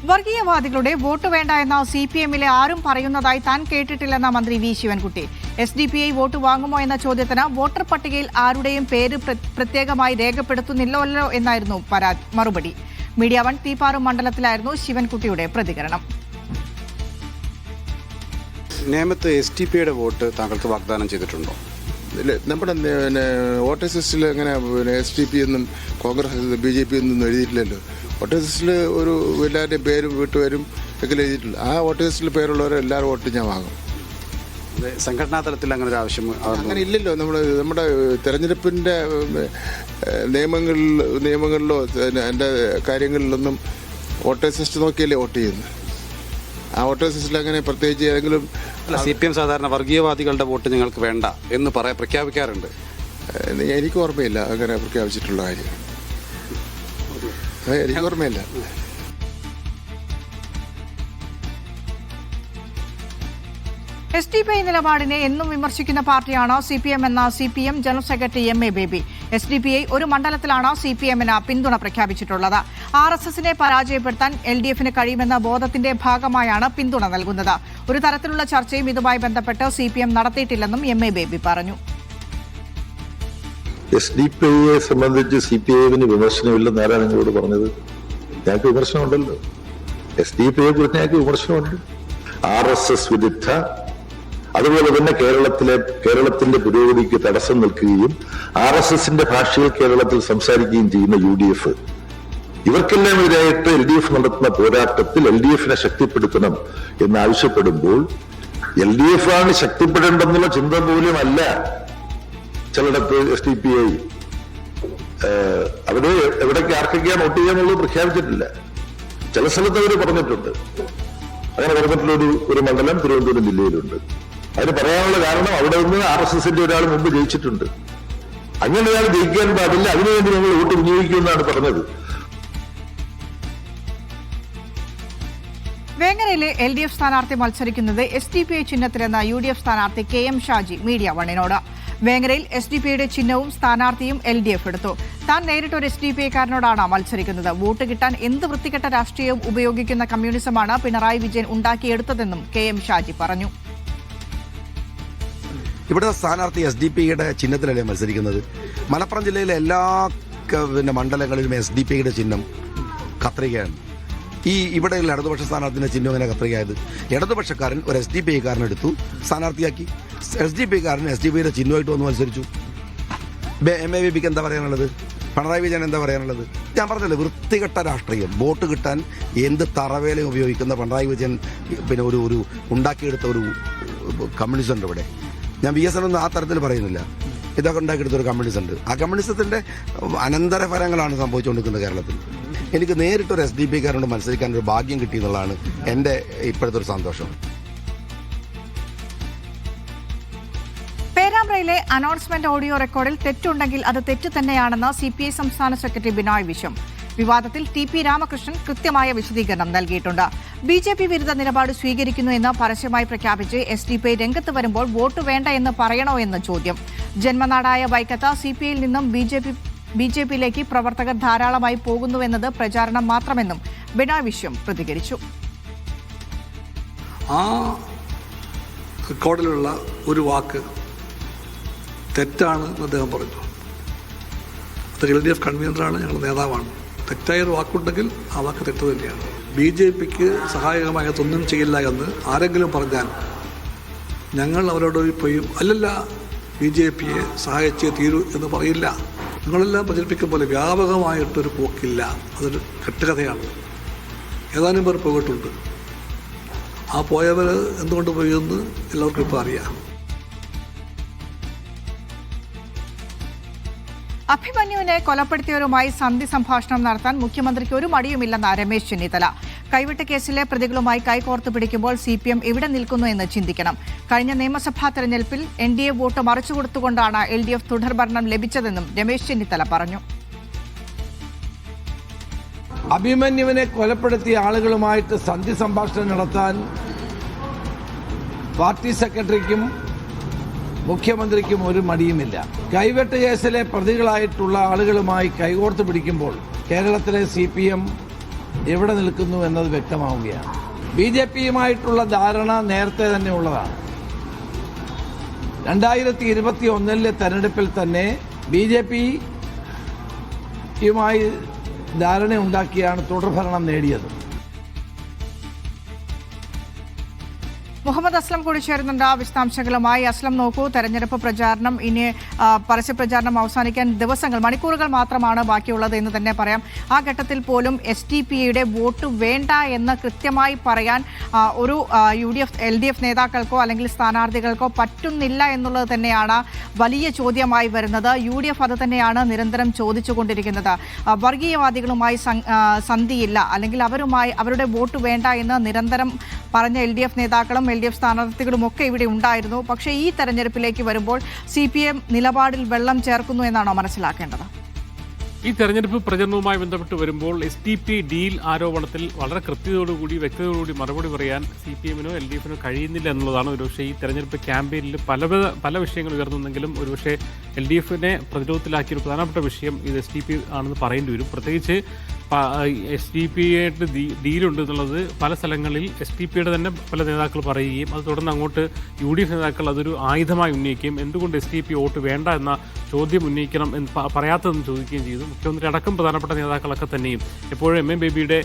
വർഗീയവാദികളുടെ vote വേണ്ട എന്ന സിപിഎമ്മിലെ ആരും പറയുന്നതായി താൻ കേട്ടിട്ടില്ലെന്ന മന്ത്രി വി ശിവൻകുട്ടി. SDPI വോട്ട് വാങ്ങുമോ എന്ന ചോദ്യത്തിന് വോട്ടർ പട്ടികയിൽ ആരുടെയും പേര് പ്രത്യേകമായി രേഖപ്പെടുത്തുന്നില്ലല്ലോ എന്നായിരുന്നു മറുപടി. മീഡിയ 1 തീപ്പാറും മണ്ഡലത്തിലായിരുന്നു ശിവൻകുട്ടിയുടെ പ്രതികരണം. നേമത്ത് SDPIയുടെ വോട്ട് താങ്കൾക്ക് വാഗ്ദാനം ചെയ്തിട്ടുണ്ടോ? നമ്മുടെ വോട്ടേഴ്സ് ലിസ്റ്റിൽ അങ്ങനെ SDP എന്നും കോൺഗ്രസ് BJP ഒന്നും എഴുതിയിട്ടില്ലല്ലോ. വോട്ടേഴ്സ് ലിസ്റ്റിൽ ഒരു എല്ലാവരുടെയും പേരും വീട്ടുപേരും ഒക്കെ എഴുതിയിട്ടില്ല. ആ വോട്ടേഴ്സ് ലിസ്റ്റിൽ പേരുള്ളവരെ എല്ലാവരും വോട്ട് ഞാൻ വാങ്ങും. സംഘടനാ തലത്തിൽ അങ്ങനെ ഒരു ആവശ്യം അങ്ങനെ ഇല്ലല്ലോ. നമ്മുടെ തെരഞ്ഞെടുപ്പിൻ്റെ നിയമങ്ങളിലോ എൻ്റെ കാര്യങ്ങളിലൊന്നും വോട്ടേഴ്സ് ലിസ്റ്റ് നോക്കിയല്ലേ വോട്ട് ചെയ്യുന്നത്. ആ വോട്ടേഴ്സ് ലിസ്റ്റിൽ അങ്ങനെ പ്രത്യേകിച്ച് ഏതെങ്കിലും CPM സാധാരണ വർഗീയവാദികളുടെ വോട്ട് ഞങ്ങൾക്ക് വേണ്ട എന്ന് പ്രഖ്യാപിക്കാറുണ്ട്. എനിക്ക് ഓർമ്മയില്ല അങ്ങനെ പ്രഖ്യാപിച്ചിട്ടുള്ള കാര്യം. എനിക്ക് ഓർമ്മയില്ല. SDPI നിലപാടിനെ എന്നും വിമർശിക്കുന്ന പാർട്ടിയാണ് CPM എന്ന CPM general secretary MA baby. SDPI ഒരു മണ്ഡലത്തിലാണ് CPMന് പിന്തുണ പ്രഖ്യാപിച്ചിട്ടുള്ളത്. RSSനെ പരാജയപ്പെടുത്താൻ LDFന് കഴിയുമെന്ന ബോധത്തിന്റെ ഭാഗമായാണ് പിന്തുണ നൽകുന്നത്. ഒരു തരത്തിലുള്ള ചർച്ചയും ഇതുമായി ബന്ധപ്പെട്ട് CPM നടത്തിയിട്ടില്ലെന്നും MA ബേബി പറഞ്ഞു. SDPIയെ സംബന്ധിച്ച് CPIന് വിമർശനമില്ലെന്ന് ആരാണ് നിങ്ങളോട് പറഞ്ഞത്? ഞങ്ങൾക്ക് വിമർശനമുണ്ടല്ലോ. SDPIയെ കുറിച്ച് ഞങ്ങൾക്ക് വിമർശനമുണ്ട്. RSS വിരുദ്ധ, അതുപോലെ തന്നെ കേരളത്തിന്റെ പുരോഗതിക്ക് തടസ്സം നിൽക്കുകയും RSSന്റെ ഭാഷയിൽ കേരളത്തിൽ സംസാരിക്കുകയും ചെയ്യുന്ന UDF, ഇവർക്കെല്ലാം എതിരായിട്ട് LDF നടത്തുന്ന പോരാട്ടത്തിൽ LDFനെ ശക്തിപ്പെടുത്തണം എന്നാവശ്യപ്പെടുമ്പോൾ LDF ആണ് ശക്തിപ്പെടേണ്ടെന്നുള്ള ചിന്ത പോലും അല്ല ചിലയിടത്ത് SDPI. അവര് എവിടേക്ക് ആർക്കൊക്കെയാണ് വോട്ട് ചെയ്യാന്നുള്ളത് പ്രഖ്യാപിച്ചിട്ടില്ല. ചില സ്ഥലത്ത് അവർ പറഞ്ഞിട്ടുണ്ട്. അങ്ങനെ പറഞ്ഞിട്ടുള്ള ഒരു മണ്ഡലം തിരുവനന്തപുരം ജില്ലയിലുണ്ട്. അതിന് പറയാനുള്ള കാരണം അവിടെ നിന്ന് RSSന്റെ ഒരാൾ മുമ്പ് ജയിച്ചിട്ടുണ്ട്. അങ്ങനെ ഒരാൾ ജയിക്കാൻ പാടില്ല, അതിനുവേണ്ടി ഞങ്ങൾ വോട്ട് വിനിയോഗിക്കുമെന്നാണ് പറഞ്ഞത്. വേങ്ങരയിലെ LDF സ്ഥാനാർത്ഥി മത്സരിക്കുന്നത് SDPI ചിഹ്നത്തിലെന്ന UDF സ്ഥാനാർത്ഥി KM ഷാജി മീഡിയ 1നോട്. വേങ്ങരയിൽ SDPIയുടെ ചിഹ്നവും സ്ഥാനാർത്ഥിയും LDF എടുത്തു. താൻ നേരിട്ടൊരു SDPIക്കാരനോടാണ് മത്സരിക്കുന്നത്. വോട്ട് കിട്ടാൻ എന്ത് വൃത്തികെട്ട രാഷ്ട്രീയവും ഉപയോഗിക്കുന്ന കമ്മ്യൂണിസമാണ് പിണറായി വിജയൻ ഉണ്ടാക്കിയെടുത്തതെന്നും KM ഷാജി പറഞ്ഞു. ഇവിടെ സ്ഥാനാർത്ഥി SDPIയുടെ ചിഹ്നത്തിലല്ലേ മത്സരിക്കുന്നത്. മലപ്പുറം ജില്ലയിലെ എല്ലാ മണ്ഡലങ്ങളിലും SDPIയുടെ ചിഹ്നം കത്രികയാണ്. ഇവിടെയുള്ള ഇടതുപക്ഷ സ്ഥാനാർത്ഥിന്റെ ചിഹ്നം എങ്ങനെ കത്രികയായത്? ഇടതുപക്ഷക്കാരൻ ഒരു SDPIക്കാരൻ എടുത്തു, സ്ഥാനാർത്ഥിയാക്കി. SDPIക്കാരൻ SDPIയുടെ ചിഹ്നമായിട്ട് വന്ന് മത്സരിച്ചു. MA ബേബിക്ക് എന്താ പറയാനുള്ളത്? പിണറായി വിജയൻ എന്താ പറയാനുള്ളത്? ഞാൻ പറഞ്ഞല്ലോ, വൃത്തികെട്ട രാഷ്ട്രീയം, വോട്ട് കിട്ടാൻ എന്ത് തറവേലയും ഉപയോഗിക്കുന്ന പിണറായി വിജയൻ ഒരു ഉണ്ടാക്കിയെടുത്ത ഒരു കമ്മ്യൂണിസം ഉണ്ട് ഇവിടെ. ഞാൻ VSN ഒന്നും ആ തരത്തിൽ പറയുന്നില്ല. ഇതൊക്കെ ഉണ്ടാക്കിയെടുത്ത ഒരു കമ്മ്യൂണിസം ഉണ്ട്. ആ കമ്മ്യൂണിസത്തിന്റെ അനന്തരഫലങ്ങളാണ് സംഭവിച്ചുകൊണ്ടിരിക്കുന്നത് കേരളത്തിൽ. എനിക്ക് നേരിട്ടൊരു SDPക്കാരോട് മത്സരിക്കാൻ ഒരു ഭാഗ്യം കിട്ടിയെന്നുള്ളതാണ് എൻ്റെ ഇപ്പോഴത്തെ ഒരു സന്തോഷം. പേരാമ്പ്രയിലെ അനൗൺസ്മെന്റ് ഓഡിയോ റെക്കോർഡിൽ തെറ്റുണ്ടെങ്കിൽ അത് തെറ്റ് തന്നെയാണെന്ന് CPI സംസ്ഥാന സെക്രട്ടറി ബിനോയ് വിശ്വം. വിവാദത്തിൽ TP രാമകൃഷ്ണൻ കൃത്യമായ വിശദീകരണം നൽകിയിട്ടുണ്ട്. BJP വിരുദ്ധ നിലപാട് സ്വീകരിക്കുന്നു എന്ന് പരസ്യമായി പ്രഖ്യാപിച്ച് SDPI രംഗത്ത് വരുമ്പോൾ വോട്ട് വേണ്ട എന്ന് പറയണോ എന്ന ചോദ്യം. ജന്മനാടായ വൈക്കത്ത് CPIയിൽ നിന്നും BJPയിലേക്ക് പ്രവർത്തകർ ധാരാളമായി പോകുന്നുവെന്നത് പ്രചാരണം മാത്രമെന്നും ബിനോയ് വിശ്വം പ്രതികരിച്ചു. ആ റെക്കോർഡിലുള്ള ഒരു വാക്ക് തെറ്റാണ് എന്ന് അദ്ദേഹം പറഞ്ഞു. അത് LDF കൺവീനറാണ്, ഞങ്ങളുടെ നേതാവാണ്. തെറ്റായൊരു വാക്കുണ്ടെങ്കിൽ ആ വാക്ക് തെറ്റ് തന്നെയാണ്. BJPക്ക് സഹായകമായതൊന്നും ചെയ്യില്ല എന്ന് ആരെങ്കിലും പറഞ്ഞാൽ ഞങ്ങൾ അവരോട് പോയി അല്ലല്ല BJPയെ സഹായിച്ചേ തീരൂ എന്ന് പറയില്ല. നിങ്ങളെല്ലാം പ്രചരിപ്പിക്കും പോലെ വ്യാപകമായിട്ടൊരു പോക്കില്ല. അതൊരു കെട്ടുകഥയാണ്. ഏതാനും പേർ പോയിട്ടുണ്ട്. ആ പോയവർ എന്തുകൊണ്ട് പോയെന്ന് എല്ലാവർക്കും ഇപ്പോൾ അറിയാം. അഭിമന്യുവിനെ കൊലപ്പെടുത്തിയവരുമായി സന്ധി സംഭാഷണം നടത്താൻ മുഖ്യമന്ത്രിക്ക് ഒരു മടിയുമില്ലെന്ന് രമേശ് ചെന്നിത്തല. കൈവിട്ട കേസിലെ പ്രതികളുമായി കൈകോർത്ത് പിടിക്കുമ്പോൾ CPM എവിടെ നിൽക്കുന്നു എന്ന് ചിന്തിക്കണം. കഴിഞ്ഞ നിയമസഭാ തെരഞ്ഞെടുപ്പിൽ NDA വോട്ട് മറിച്ചുകൊടുത്തുകൊണ്ടാണ് LDF തുടർഭരണം ലഭിച്ചതെന്നും രമേശ് ചെന്നിത്തല പറഞ്ഞു. അഭിമന്യുവിനെ കൊലപ്പെടുത്തിയ ആളുകളുമായിട്ട് സന്ധി സംഭാഷണം നടത്താൻ പാർട്ടി സെക്രട്ടറിക്കും മുഖ്യമന്ത്രിക്കും ഒരു മടിയുമില്ല. കൈവെട്ട് കേസിലെ പ്രതികളായിട്ടുള്ള ആളുകളുമായി കൈകോർത്ത് പിടിക്കുമ്പോൾ കേരളത്തിലെ CPM എവിടെ നിൽക്കുന്നു എന്നത് വ്യക്തമാവുകയാണ്. BJPയുമായിട്ടുള്ള ധാരണ നേരത്തെ തന്നെ ഉള്ളതാണ്. 2021 തെരഞ്ഞെടുപ്പിൽ തന്നെ BJPയുമായി ധാരണയുണ്ടാക്കിയാണ് തുടർഭരണം നേടിയത്. മുഹമ്മദ് അസ്ലം കൂടി ചേരുന്നുണ്ട് വിശദാംശങ്ങളുമായി. അസ്ലം, നോക്കൂ, തെരഞ്ഞെടുപ്പ് പ്രചാരണം ഇനി പരസ്യ പ്രചാരണം അവസാനിക്കാൻ ദിവസങ്ങൾ, മണിക്കൂറുകൾ മാത്രമാണ് ബാക്കിയുള്ളത് എന്ന് തന്നെ പറയാം. ആ ഘട്ടത്തിൽ പോലും SDPയുടെ വോട്ട് വേണ്ട എന്ന് കൃത്യമായി പറയാൻ ഒരു UDF LDF നേതാക്കൾക്കോ അല്ലെങ്കിൽ സ്ഥാനാർത്ഥികൾക്കോ പറ്റുന്നില്ല എന്നുള്ളത് തന്നെയാണ് വലിയ ചോദ്യമായി വരുന്നത്. UDF അത് തന്നെയാണ് നിരന്തരം ചോദിച്ചുകൊണ്ടിരിക്കുന്നത്. വർഗീയവാദികളുമായി സന്ധിയില്ല, അല്ലെങ്കിൽ അവരുടെ വോട്ട് വേണ്ട എന്ന് നിരന്തരം പറഞ്ഞ LDF നേതാക്കളും LDF സ്ഥാനാർത്ഥികളും ഒക്കെ ഇവിടെ ഉണ്ടായിരുന്നു. പക്ഷേ ഈ തെരഞ്ഞെടുപ്പിലേക്ക് വരുമ്പോൾ CPM നിലപാടിൽ വെള്ളം ചേർക്കുന്നു എന്നാണോ മനസ്സിലാക്കേണ്ടത്? ഈ തെരഞ്ഞെടുപ്പ് പ്രചരണവുമായി ബന്ധപ്പെട്ട് വരുമ്പോൾ SDP ഡീൽ ആരോപണത്തിൽ വളരെ കൃത്യതയോടുകൂടി വ്യക്തതയോടുകൂടി മറുപടി പറയാൻ CPMനോ LDFനോ കഴിയുന്നില്ല എന്നുള്ളതാണ് ഒരുപക്ഷെ ഈ തെരഞ്ഞെടുപ്പ് ക്യാമ്പയിനിൽ പല വിഷയങ്ങൾ ഉയർന്നുവെങ്കിലും ഒരുപക്ഷെ LDFനെ പ്രതിരോധത്തിലാക്കിയ ഒരു പ്രധാനപ്പെട്ട വിഷയം ഇത് SDP ആണെന്ന് പറയേണ്ടി വരും. പ്രത്യേകിച്ച് SDP-ആയിട്ട് ഡീലുണ്ട് എന്നുള്ളത് പല സ്ഥലങ്ങളിൽ SDP-യുടെ തന്നെ പല നേതാക്കൾ പറയുകയും അത് തുടർന്ന് അങ്ങോട്ട് UDF നേതാക്കൾ അതൊരു ആയുധമായി ഉന്നയിക്കുകയും എന്തുകൊണ്ട് SDP വോട്ട് വേണ്ട എന്ന ചോദ്യം ഉന്നയിക്കണം എന്ന് പറയാത്തതെന്ന് ചോദിക്കുകയും ചെയ്തു. മുഖ്യമന്ത്രി അടക്കം പ്രധാനപ്പെട്ട നേതാക്കളൊക്കെ തന്നെയും എപ്പോഴും MM ബേബിയുടെ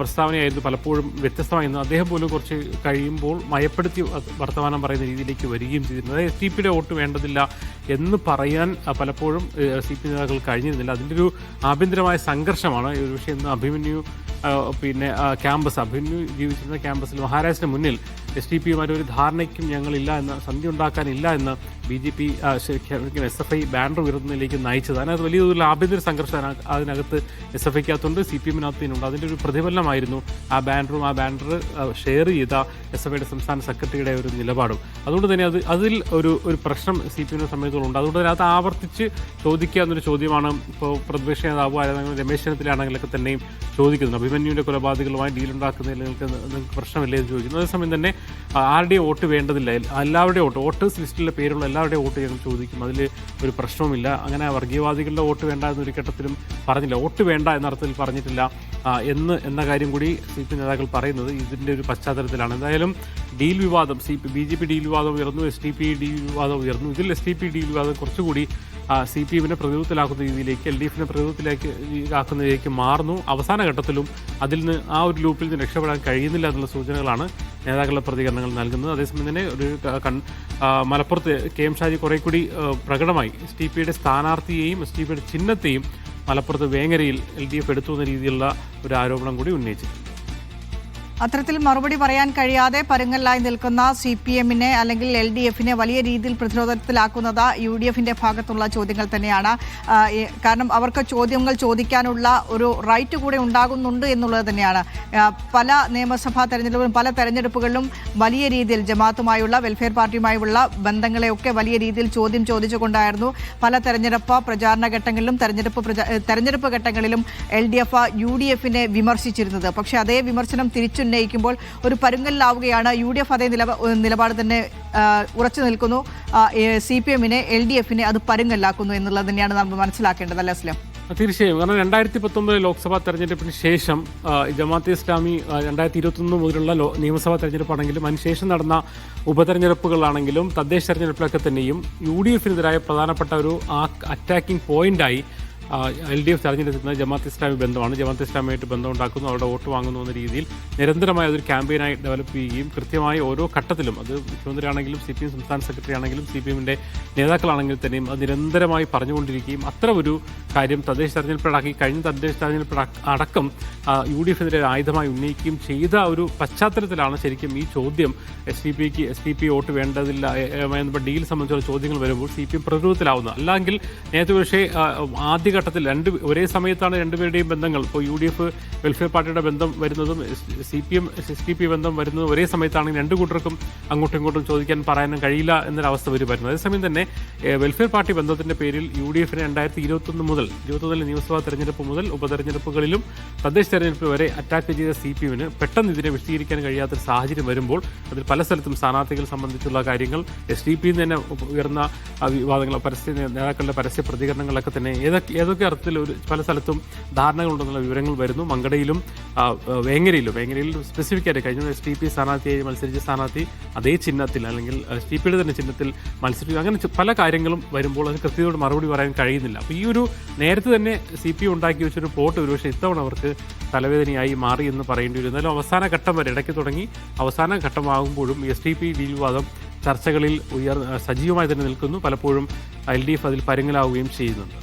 പ്രസ്താവനയായിരുന്നു പലപ്പോഴും വ്യത്യസ്തമായിരുന്നു. അദ്ദേഹം പോലും കുറച്ച് കഴിയുമ്പോൾ മയപ്പെടുത്തി വർത്തമാനം പറയുന്ന രീതിയിലേക്ക് വരികയും ചെയ്തിരുന്നത്. SDP-യുടെ വോട്ട് വേണ്ടതില്ല എന്ന് പറയാൻ പലപ്പോഴും CP നേതാക്കൾ കഴിഞ്ഞിരുന്നില്ല. അതിൻ്റെ ഒരു ആഭ്യന്തരമായ സംഘർഷമാണ് ഒരു വിഷയം. ഇന്ന് അഭിമന്യു അഭിമന്യു ജീവിച്ചിരുന്ന ക്യാമ്പസിൽ മഹാരാഷ്ട്രത്തിന് മുന്നിൽ SDP-യുമായി ഒരു ധാരണയ്ക്കും ഞങ്ങളില്ല എന്ന്, സന്ധി ഉണ്ടാക്കാനില്ല എന്ന് BJP SFI ബാനർ ഉയർത്തുന്നതിലേക്ക് നയിച്ചത്. അതിനകത്ത് വലിയ തോതിൽ ആഭ്യന്തര സംഘർഷം അതിനകത്ത് SFIക്കകത്തുണ്ട്, CPM-നകത്തുണ്ട്. അതിൻ്റെ ഒരു പ്രതിഫലനമായിരുന്നു ആ ബാനർ ഷെയർ ചെയ്ത SFIയുടെ സംസ്ഥാന സെക്രട്ടറിയുടെ ഒരു നിലപാടും. അതുകൊണ്ട് തന്നെ അതിൽ ഒരു പ്രശ്നം CPM-നെ സംബന്ധിച്ചിടത്തോളം. അതുകൊണ്ട് തന്നെ അത് ആവർത്തിച്ച് ചോദിക്കുക എന്നൊരു ചോദ്യമാണ് ഇപ്പോൾ പ്രതിപക്ഷ നേതാവ് രമേശ് ചെന്നിത്തലയാണെങ്കിലൊക്കെ തന്നെയും ചോദിക്കുന്നത്. അഭിമന്യുവിൻ്റെ കൊലപാതകങ്ങളുമായി ഡീലുണ്ടാക്കുന്നതിൽ നിങ്ങൾക്ക് പ്രശ്നമില്ലേ എന്ന് ചോദിക്കുന്നു. അതേസമയം തന്നെ ആരുടെയും വോട്ട് വേണ്ടതില്ല, എല്ലാവരുടെയും വോട്ടേഴ്സ് ലിസ്റ്റിലെ പേരുള്ള എല്ലാവരുടെയും വോട്ട് ഞങ്ങൾ ചോദിക്കും, അതിൽ ഒരു പ്രശ്നവുമില്ല. അങ്ങനെ വർഗീയവാദികളുടെ വോട്ട് വേണ്ട എന്നൊരു ഘട്ടത്തിലും പറഞ്ഞില്ല, വോട്ട് വേണ്ട എന്ന അർത്ഥത്തിൽ പറഞ്ഞിട്ടില്ല എന്ന കാര്യം കൂടി CP നേതാക്കൾ പറയുന്നത് ഇതിൻ്റെ ഒരു പശ്ചാത്തലത്തിലാണ്. എന്തായാലും ഡീൽ വിവാദം, BJP ഡീൽ വിവാദം ഉയർന്നു, SDP ഡീൽ വിവാദം ഉയർന്നു. ഇതിൽ SDP ഡീൽ വിവാദം കുറച്ചുകൂടി CPM-നെ പ്രതിരോധത്തിലാക്കുന്ന രീതിയിലേക്ക്, LDF-നെ പ്രതിരോധത്തിലാക്കുന്നതിലേക്ക് മാറുന്നു. അവസാന ഘട്ടത്തിലും അതിൽ നിന്ന് ആ ഒരു ലൂപ്പിൽ നിന്ന് രക്ഷപ്പെടാൻ കഴിയുന്നില്ല എന്നുള്ള സൂചനകളാണ് നേതാക്കളുടെ പ്രതികരണങ്ങൾ നൽകുന്നത്. അതേസമയം തന്നെ ഒരു മലപ്പുറത്ത് KM ഷാജി കുറെ കൂടി പ്രകടമായി SDP-യുടെ സ്ഥാനാർത്ഥിയെയും SDP-യുടെ ചിഹ്നത്തെയും മലപ്പുറത്ത് വേങ്ങരയിൽ LDF എടുത്തു എന്ന രീതിയിലുള്ള ഒരു ആരോപണം കൂടി ഉന്നയിച്ചു. അത്തരത്തിൽ മറുപടി പറയാൻ കഴിയാതെ പരുങ്ങലായി നിൽക്കുന്ന CPM-നെ അല്ലെങ്കിൽ LDF-നെ വലിയ രീതിയിൽ പ്രതിരോധത്തിലാക്കുന്നത് UDF-ന്റെ ഭാഗത്തുള്ള ചോദ്യങ്ങൾ തന്നെയാണ്. കാരണം അവർക്ക് ചോദ്യങ്ങൾ ചോദിക്കാനുള്ള ഒരു റൈറ്റ് കൂടെ ഉണ്ടാകുന്നുണ്ട് എന്നുള്ളത് തന്നെയാണ്. പല നിയമസഭാ തെരഞ്ഞെടുപ്പുകളും പല തെരഞ്ഞെടുപ്പുകളിലും വലിയ രീതിയിൽ ജമാഅത്തുമായുള്ള, വെൽഫെയർ പാർട്ടിയുമായുള്ള ബന്ധങ്ങളെയൊക്കെ വലിയ രീതിയിൽ ചോദിച്ചുകൊണ്ടായിരുന്നു പല തെരഞ്ഞെടുപ്പ് പ്രചാരണ ഘട്ടങ്ങളിലും തെരഞ്ഞെടുപ്പ് ഘട്ടങ്ങളിലും LDF UDF-നെ വിമർശിച്ചിരുന്നത്. പക്ഷേ അതേ വിമർശനം ഉന്നയിക്കുമ്പോൾ ഒരു പരുങ്ങലിലാവുകയാണ്. UDF അതേ നിലപാട് തന്നെ ഉറച്ചു നിൽക്കുന്നു. CPM-നെ LDF-നെ അത് പരുങ്ങലാക്കുന്നു എന്നുള്ളത് തന്നെയാണ് നമ്മൾ മനസ്സിലാക്കേണ്ടത്, അല്ലേ അസ്ലം? തീർച്ചയായും. കാരണം 2019 ലോക്സഭാ തെരഞ്ഞെടുപ്പിന് ശേഷം ജമാഅത്തെ ഇസ്ലാമി 2021 മുതലുള്ള നിയമസഭാ തെരഞ്ഞെടുപ്പാണെങ്കിലും അതിനുശേഷം നടന്ന ഉപതെരഞ്ഞെടുപ്പുകളാണെങ്കിലും തദ്ദേശ തെരഞ്ഞെടുപ്പിലൊക്കെ തന്നെയും UDF-നെതിരായ പ്രധാനപ്പെട്ട ഒരു അറ്റാക്കിംഗ് പോയിന്റായി LDF തെരഞ്ഞെടുക്കുന്നത് ജമാഅത്തെ ഇസ്ലാമി ബന്ധമാണ്. ജമാഅത്തെ ഇസ്ലാമിയായിട്ട് ബന്ധമുണ്ടാക്കുന്നു, അവരുടെ വോട്ട് വാങ്ങുന്നു എന്ന രീതിയിൽ നിരന്തരമായി അതൊരു ക്യാമ്പയിനായി ഡെവലപ്പ് ചെയ്യുകയും കൃത്യമായി ഓരോ ഘട്ടത്തിലും, അത് മുഖ്യമന്ത്രി ആണെങ്കിലും CPM സംസ്ഥാന സെക്രട്ടറി ആണെങ്കിലും CPM-ന്റെ നേതാക്കളാണെങ്കിൽ തന്നെയും അത് നിരന്തരമായി പറഞ്ഞുകൊണ്ടിരിക്കുകയും അത്ര ഒരു കാര്യം തദ്ദേശ തെരഞ്ഞെടുപ്പിലടക്കി കഴിഞ്ഞ തദ്ദേശ തെരഞ്ഞെടുപ്പ് അടക്കം UDF-നെതിരെ ആയുധമായി ഉന്നയിക്കുകയും ചെയ്ത ഒരു പശ്ചാത്തലത്തിലാണ് ശരിക്കും ഈ ചോദ്യം SDP വോട്ട് വേണ്ടതില്ല എന്ന ഡീൽ സംബന്ധിച്ചുള്ള ചോദ്യങ്ങൾ വരുമ്പോൾ CPM പ്രതിരോധത്തിലാവുന്നത്. അല്ലെങ്കിൽ നേരത്തെ പക്ഷേ ആദ്യഘട്ടത്തിൽ ഒരേ സമയത്താണ് രണ്ടുപേരുടെയും ബന്ധങ്ങൾ, ഇപ്പോൾ UDF വെൽഫെയർ പാർട്ടിയുടെ ബന്ധം വരുന്നതും CPM SDP ബന്ധം വരുന്നതും ഒരേ സമയത്താണെങ്കിൽ രണ്ടു കൂട്ടർക്കും അങ്ങോട്ടും ഇങ്ങോട്ടും ചോദിക്കാൻ പറയാനും കഴിയില്ല എന്നൊരവസ്ഥ വരുമായിരുന്നു. അതേസമയം തന്നെ വെൽഫെയർ പാർട്ടി ബന്ധത്തിന്റെ പേരിൽ UDF-നെ 2021 നിയമസഭാ തെരഞ്ഞെടുപ്പ് മുതൽ ഉപതെരഞ്ഞെടുപ്പുകളിലും തദ്ദേശ തെരഞ്ഞെടുപ്പ് വരെ അറ്റാക്ക് ചെയ്ത CPM-ന് പെട്ടെന്ന് ഇതിനെ വിശദീകരിക്കാൻ കഴിയാത്തൊരു സാഹചര്യം വരുമ്പോൾ അതിൽ പല സ്ഥലത്തും സ്ഥാനാർത്ഥികൾ സംബന്ധിച്ചുള്ള കാര്യങ്ങൾ SDP-ന്ന് തന്നെ ഉയർന്ന വിവാദങ്ങൾ, നേതാക്കളുടെ പരസ്യ പ്രതികരണങ്ങളൊക്കെ തന്നെ ഏതൊക്കെ അർത്ഥത്തിൽ പല സ്ഥലത്തും ധാരണകളുണ്ടെന്നുള്ള വിവരങ്ങൾ വരുന്നു. മങ്കടയിലും വേങ്ങരയിൽ സ്പെസിഫിക് ആയിട്ട് കഴിഞ്ഞ STP സ്ഥാനാർത്ഥിയായി മത്സരിച്ച സ്ഥാനാർത്ഥി അതേ ചിഹ്നത്തിൽ അല്ലെങ്കിൽ STPയുടെ തന്നെ ചിഹ്നത്തിൽ മത്സരിക്കുക, അങ്ങനെ പല കാര്യങ്ങളും വരുമ്പോൾ അതിന് കൃത്യതയോട് മറുപടി പറയാൻ കഴിയുന്നില്ല. അപ്പോൾ ഈ ഒരു നേരത്തെ തന്നെ CPI ഉണ്ടാക്കി വെച്ചൊരു പ്ലോട്ട് ഒരുപക്ഷെ ഇത്തവണ അവർക്ക് തലവേദനയായി മാറി എന്ന് പറയേണ്ടി വരും. എന്നാലും അവസാന ഘട്ടം വരെ ഇടയ്ക്ക് തുടങ്ങി അവസാന ഘട്ടമാകുമ്പോഴും STP വിവാദം ചർച്ചകളിൽ സജീവമായി തന്നെ നിൽക്കുന്നു. പലപ്പോഴും LDF അതിൽ പരുങ്ങലാവുകയും ചെയ്യുന്നുണ്ട്.